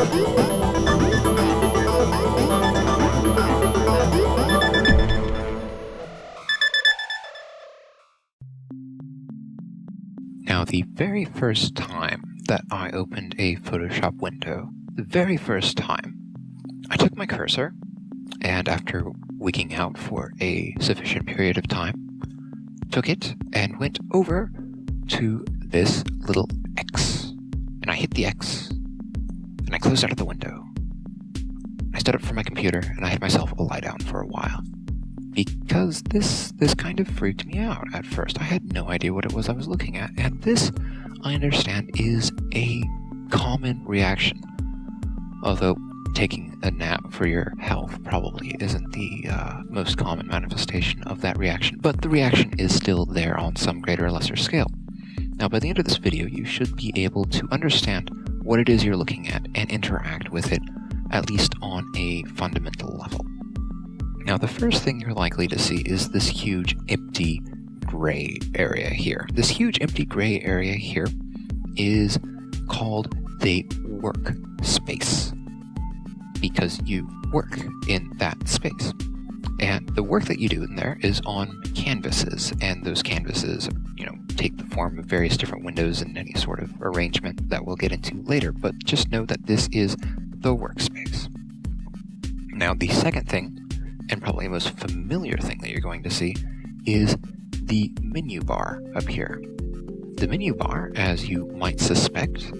Now, the very first time that I opened a Photoshop window, the very first time, I took my cursor, and after wigging out for a sufficient period of time, took it and went over to this little X. And I hit the X, and I closed out of the window. I stood up from my computer, and I had myself a lie down for a while. Because this kind of freaked me out at first. I had no idea what it was I was looking at, and this, I understand, is a common reaction. Although taking a nap for your health probably isn't the most common manifestation of that reaction, but the reaction is still there on some greater or lesser scale. Now, by the end of this video, you should be able to understand what it is you're looking at and interact with it, at least on a fundamental level. Now, the first thing you're likely to see is this huge empty gray area here. This huge empty gray area here is called the workspace, because you work in that space. And the work that you do in there is on canvases, and those canvases, take the form of various different windows and any sort of arrangement that we'll get into later, but just know that this is the workspace. Now, the second thing, and probably the most familiar thing that you're going to see, is the menu bar up here. The menu bar, as you might suspect,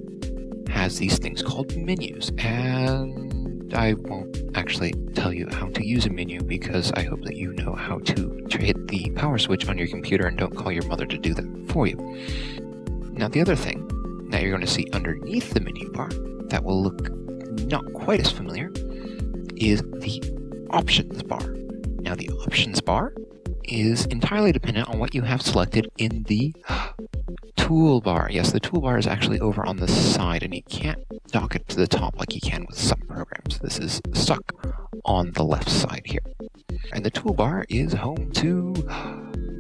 has these things called menus, and I won't actually tell you how to use a menu because I hope that you know how to hit the power switch on your computer and don't call your mother to do that for you. Now, the other thing that you're going to see underneath the menu bar that will look not quite as familiar is the options bar. Now, the options bar is entirely dependent on what you have selected in the toolbar. Yes, the toolbar is actually over on the side, and you can't dock it to the top like you can with some programs. This is stuck on the left side here. And the toolbar is home to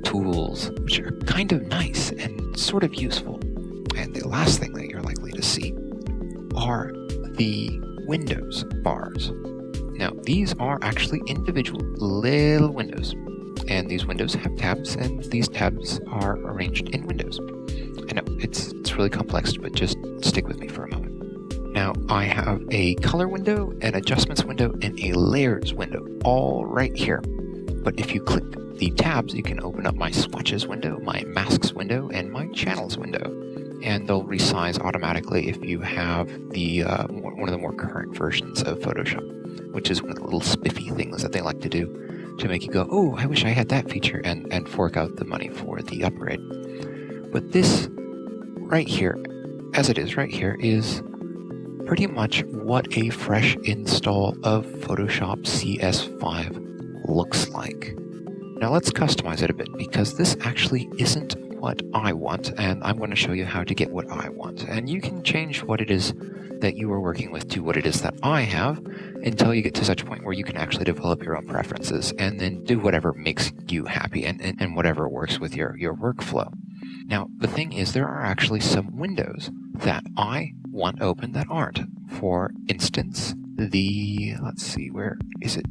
tools, which are kind of nice and sort of useful. And the last thing that you're likely to see are the Windows bars. Now, these are actually individual little windows, and these windows have tabs, and these tabs are arranged in windows. I know, it's really complex, but just stick with me for a moment. Now, I have a color window, an adjustments window, and a layers window, all right here. But if you click the tabs, you can open up my swatches window, my masks window, and my channels window. And they'll resize automatically if you have the one of the more current versions of Photoshop, which is one of the little spiffy things that they like to do to make you go, oh, I wish I had that feature, and fork out the money for the upgrade. But this right here, as it is right here, is pretty much what a fresh install of Photoshop CS5 looks like. Now let's customize it a bit, because this actually isn't what I want, and I'm going to show you how to get what I want. And you can change what it is that you are working with to what it is that I have until you get to such a point where you can actually develop your own preferences and then do whatever makes you happy and whatever works with your workflow. Now, the thing is, there are actually some windows that I want open that aren't. For instance, let's see, where is it?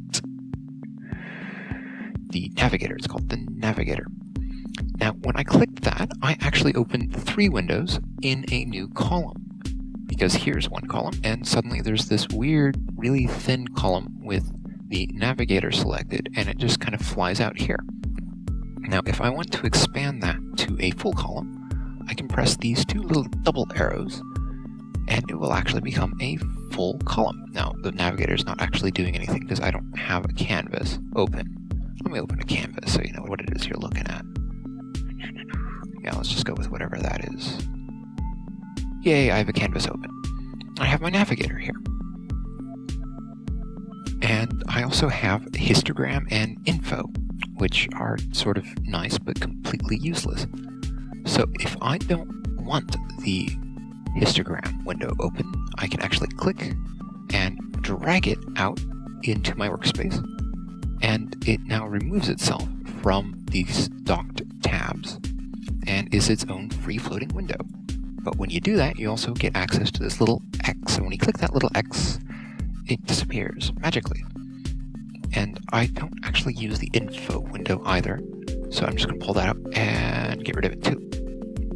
The navigator. It's called the navigator. Now, when I clicked that, I actually opened 3 windows in a new column. Because here's one column, and suddenly there's this weird, really thin column with the navigator selected, and it just kind of flies out here. Now, if I want to expand that to a full column, I can press these 2 little double arrows, and it will actually become a full column. Now, the navigator is not actually doing anything because I don't have a canvas open. Let me open a canvas so you know what it is you're looking at. Yeah, let's just go with whatever that is. Yay, I have a canvas open. I have my navigator here. And I also have histogram and info, which are sort of nice but completely useless. So if I don't want the histogram window open, I can actually click and drag it out into my workspace, and it now removes itself from these docked tabs and is its own free-floating window. But when you do that, you also get access to this little X. And when you click that little X, it disappears magically. And I don't actually use the info window either, so I'm just going to pull that up and get rid of it too.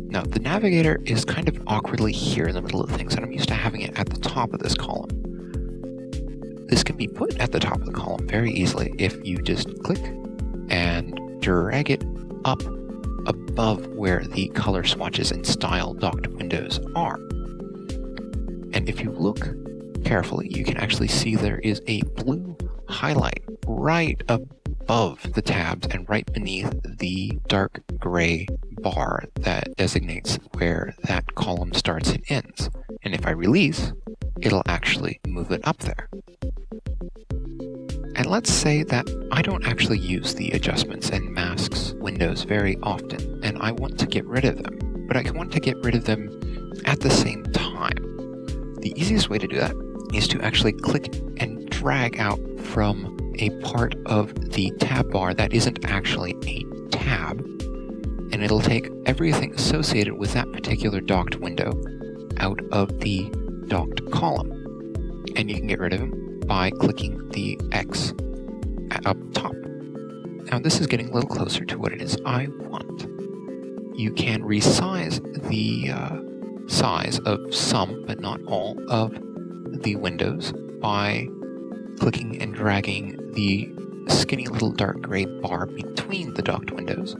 Now, the navigator is kind of awkwardly here in the middle of things, and I'm used to having it at the top of this column. This can be put at the top of the column very easily if you just click and drag it up above where the color swatches and style docked windows are. And if you look carefully, you can actually see there is a blue highlight right above the tabs and right beneath the dark gray bar that designates where that column starts and ends. And if I release, it'll actually move it up there. And let's say that I don't actually use the adjustments and masks windows very often, and I want to get rid of them, but I want to get rid of them at the same time. The easiest way to do that is to actually click and drag out from a part of the tab bar that isn't actually a tab, and it'll take everything associated with that particular docked window out of the docked column. And you can get rid of them by clicking the X up top. Now this is getting a little closer to what it is I want. You can resize the size of some, but not all, of the windows by clicking and dragging the skinny little dark gray bar between the docked windows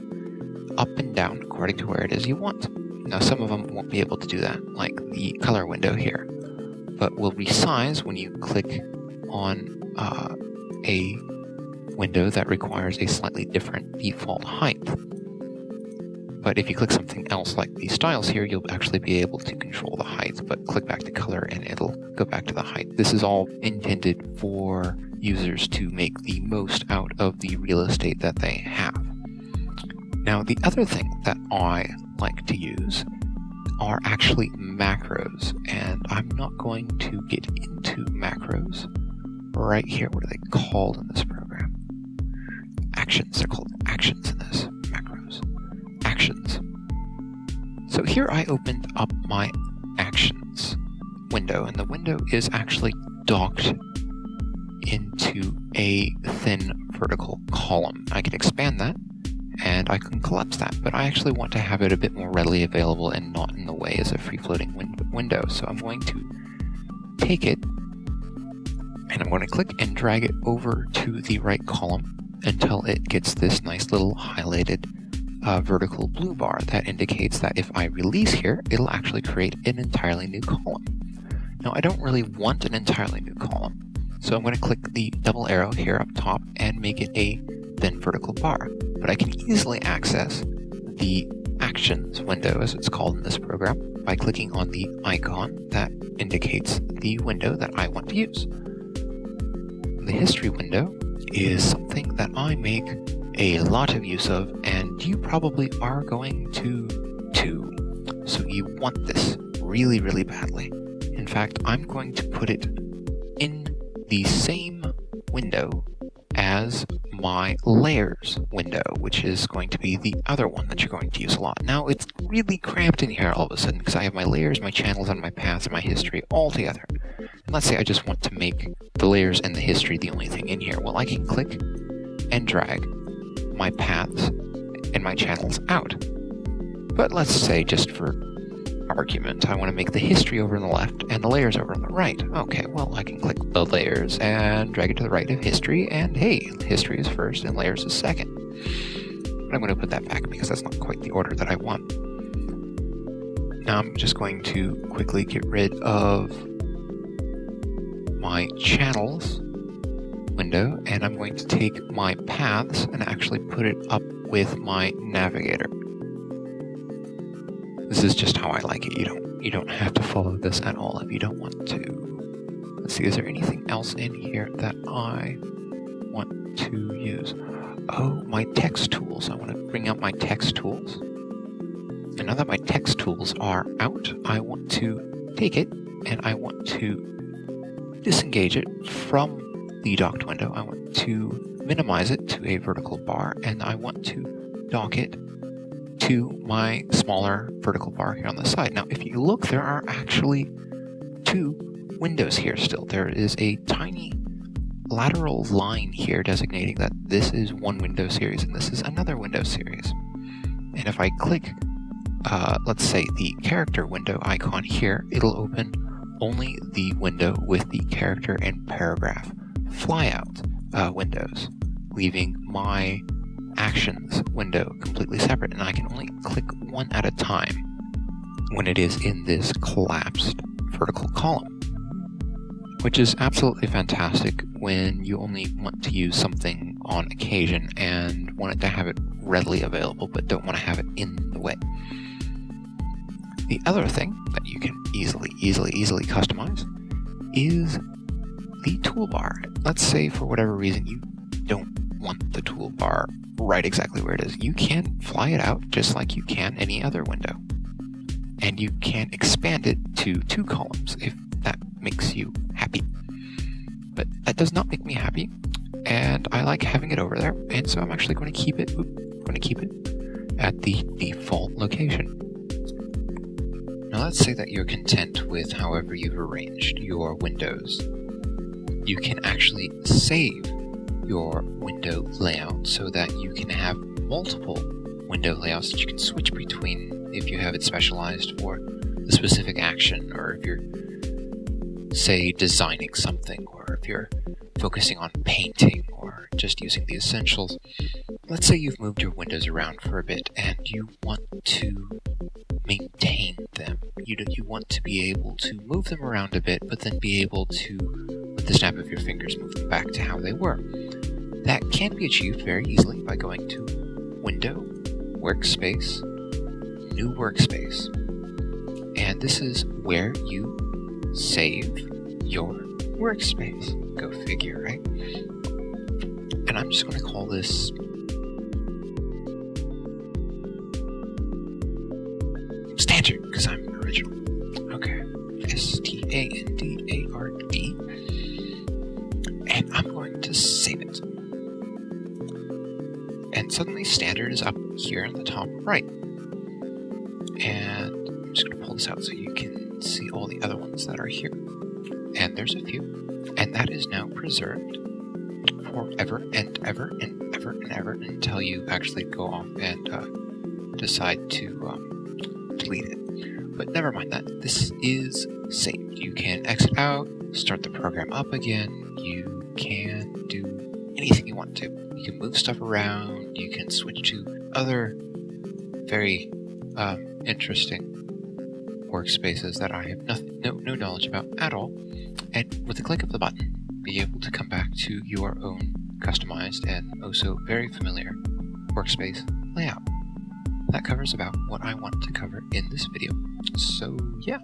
up and down according to where it is you want. Now some of them won't be able to do that, like the color window here, but will resize when you click on a window that requires a slightly different default height. But if you click something else like the styles here, you'll actually be able to control the height, but click back to color and it'll go back to the height. This is all intended for users to make the most out of the real estate that they have. Now, the other thing that I like to use are actually macros, and I'm not going to get into macros right here. What are they called in this program? Actions. They're called actions in this. Macros. Actions. So here I opened up my actions window, and the window is actually docked into a thin vertical column. I can expand that, and I can collapse that, but I actually want to have it a bit more readily available and not in the way as a free-floating window. So I'm going to take it, and I'm going to click and drag it over to the right column until it gets this nice little highlighted vertical blue bar that indicates that if I release here, it'll actually create an entirely new column. Now, I don't really want an entirely new column, so I'm going to click the double arrow here up top and make it a thin vertical bar. But I can easily access the Actions window, as it's called in this program, by clicking on the icon that indicates the window that I want to use. The History window is something that I make a lot of use of, and you probably are going to too. So you want this really, really badly. In fact, I'm going to put it in the same window as my layers window, which is going to be the other one that you're going to use a lot. Now, it's really cramped in here all of a sudden because I have my layers, my channels, and my paths and my history all together. And let's say I just want to make the layers and the history the only thing in here. Well, I can click and drag my paths and my channels out. But let's say, just for argument, I want to make the history over on the left and the layers over on the right. Okay, well, I can click the layers and drag it to the right of history, and hey, history is first and layers is second. But I'm going to put that back because that's not quite the order that I want. Now I'm just going to quickly get rid of my channels window, and I'm going to take my paths and actually put it up with my navigator. This is just how I like it. You don't have to follow this at all if you don't want to. Let's see, is there anything else in here that I want to use? Oh, my text tools. I want to bring out my text tools. And now that my text tools are out, I want to take it and I want to disengage it from the docked window. I want to minimize it to a vertical bar, and I want to dock it to my smaller vertical bar here on the side. Now, if you look, there are actually two windows here still. There is a tiny lateral line here designating that this is one window series and this is another window series. And if I click, let's say, the character window icon here, it'll open only the window with the character and paragraph flyout windows, leaving my actions window completely separate, and I can only click one at a time when it is in this collapsed vertical column, which is absolutely fantastic when you only want to use something on occasion and want it to have it readily available but don't want to have it in the way. The other thing that you can easily customize is the toolbar. Let's say for whatever reason you don't want the toolbar right exactly where it is. You can fly it out just like you can any other window. And you can expand it to 2 columns if that makes you happy. But that does not make me happy, and I like having it over there, and so I'm actually going to keep it at the default location. Now let's say that you're content with however you've arranged your windows. You can actually save your window layout so that you can have multiple window layouts that you can switch between if you have it specialized for a specific action, or if you're, say, designing something, or if you're focusing on painting or just using the essentials. Let's say you've moved your windows around for a bit and you want to maintain them. You want to be able to move them around a bit, but then be able to, with the snap of your fingers, move them back to how they were. That can be achieved very easily by going to Window, Workspace, New Workspace. And this is where you save your workspace. Go figure, right? And I'm just going to call this Standard, because I'm original. Okay. Standard. And I'm going to save it. And suddenly Standard is up here in the top right. And I'm just going to pull this out so you can see all the other ones that are here. And there's a few. And that is now preserved forever and ever and ever and ever until you actually go off and decide to delete it. But never mind that. This is saved. You can exit out, start the program up again. You can do anything you want to. You can move stuff around. You can switch to other very interesting workspaces that I have no knowledge about at all. And with the click of the button, be able to come back to your own customized and also very familiar workspace layout. That covers about what I want to cover in this video. So yeah.